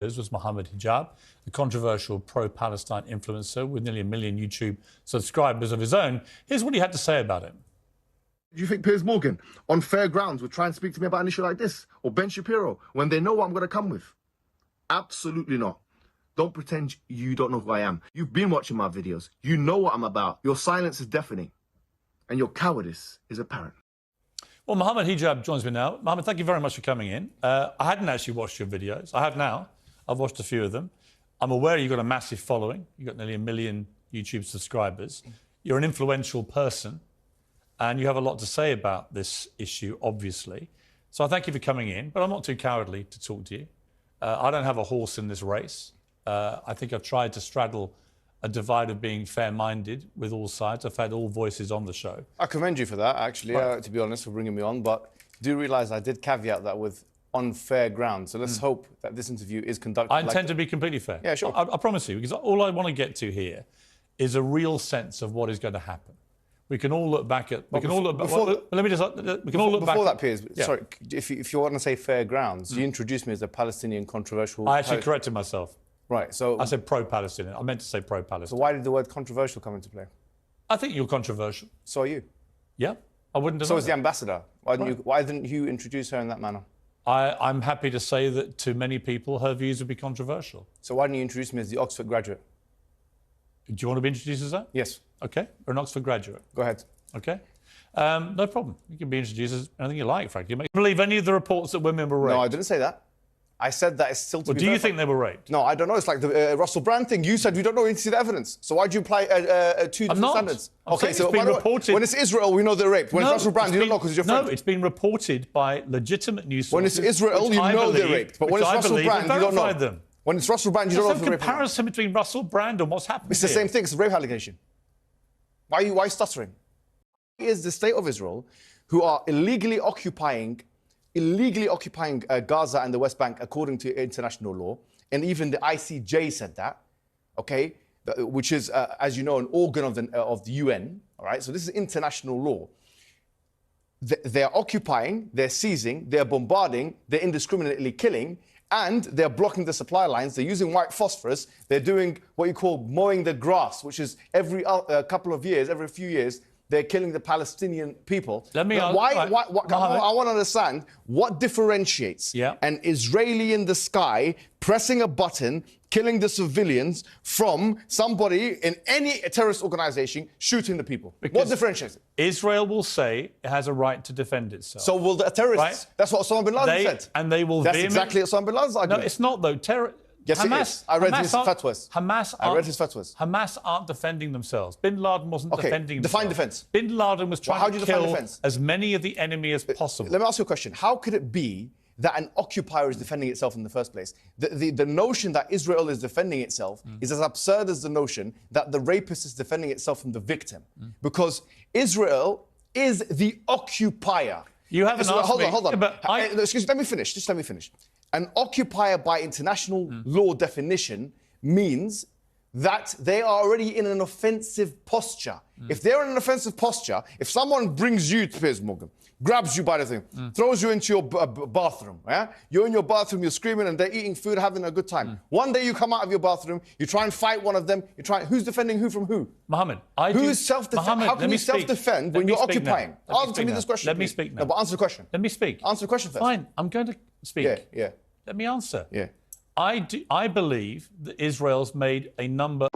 Was Mohammed Hijab, the controversial pro-Palestine influencer with nearly 1 million YouTube subscribers of his own. Here's what he had to say about him. Do you think Piers Morgan, on fair grounds, would try and speak to me about an issue like this? Or Ben Shapiro, when they know what I'm going to come with? Absolutely not. Don't pretend you don't know who I am. You've been watching my videos. You know what I'm about. Your silence is deafening. And your cowardice is apparent. Well, Mohammed Hijab joins me now. Mohammed, thank you very much for coming in. I hadn't actually watched your videos. I have now. I've watched a few of them. I'm aware you've got a massive following. You've got nearly 1 million YouTube subscribers. You're an influential person, and you have a lot to say about this issue, obviously. So I thank you for coming in, but I'm not too cowardly to talk to you. I don't have a horse in this race. I think I've tried to straddle a divide of being fair-minded with all sides. I've had all voices on the show. I commend you for that, actually, to be honest, for bringing me on. But do realise I did caveat that with on fair ground. So let's hope that this interview is conducted. I intend to be completely fair. Yeah, sure. I promise you, because all I want to get to here is a real sense of what is going to happen. We can all look back at. We can all look back. Let me just. We can all look back. Before that, Piers. Yeah. Sorry, if you want to say fair grounds, you introduced me as a Palestinian controversial. I actually corrected myself. Right. So I said pro-Palestinian. I meant to say pro-Palestinian. So why did the word controversial come into play? I think you're controversial. So are you. Yeah, I wouldn't have. So is the ambassador. Why didn't you introduce her in that manner? I'm happy to say that to many people, her views would be controversial. So why didn't you introduce me as the Oxford graduate? Do you want to be introduced as that? Yes. Okay, or an Oxford graduate. Go ahead. Okay. No problem. You can be introduced as anything you like, frankly. You believe any of the reports that women were raped? No, I didn't say that. I said that it's still to be do you think they were raped? No, I don't know. It's like the Russell Brand thing. You said we don't know. We need to see the evidence. So why do you apply two different standards? Okay, so it's been reported. When it's Israel, we know they're raped. When it's Russell Brand, you don't know because it's your friend. No, it's been reported by legitimate news sources. When it's Israel, you know they're raped. But when it's Russell Brand, you don't know. Them. When it's Russell Brand, you don't know if they're raped. There's some comparison between Russell Brand and what's happened. It's the same thing. It's a rape allegation. Why are you stuttering? Is the state of Israel, who are illegally occupying Gaza and the West Bank according to international law, and even the ICJ said that, okay, which is, as you know, an organ of the UN, all right? So this is international law. They're occupying, they're seizing, they're bombarding, they're indiscriminately killing, and they're blocking the supply lines. They're using white phosphorus. They're doing what you call mowing the grass, which is every couple of years, every few years, they're killing the Palestinian people. Let me I want to understand what differentiates an Israeli in the sky pressing a button, killing the civilians, from somebody in any terrorist organization shooting the people. Because what differentiates it? Israel will say it has a right to defend itself. So will the terrorists? Right? That's what Osama bin Laden said. And they will. That's exactly Osama bin Laden's argument. No, it's not though. Yes, Hamas, it is. I read his fatwas. I read his fatwas. Hamas aren't defending themselves. Bin Laden wasn't defending themselves. Define defense. Bin Laden was trying to kill as many of the enemy as possible. Let me ask you a question. How could it be that an occupier is defending itself in the first place? The notion that Israel is defending itself is as absurd as the notion that the rapist is defending itself from the victim. Because Israel is the occupier. You haven't asked me. Hold on. Excuse me, let me finish. Just let me finish. An occupier by international law definition means that they are already in an offensive posture. If they're in an offensive posture, if someone brings you to Piers Morgan, grabs you by the thing, throws you into your bathroom, you're in your bathroom, you're screaming and they're eating food, having a good time. One day you come out of your bathroom, you try and fight one of them, who's defending who from who? Mohammed, how can you self-defend when you're occupying? Answer me this question. Let me speak now. No, but answer the question. Let me speak. Answer the question first. Fine, I'm going to speak. Yeah. Let me answer. Yeah. I believe that Israel's made a number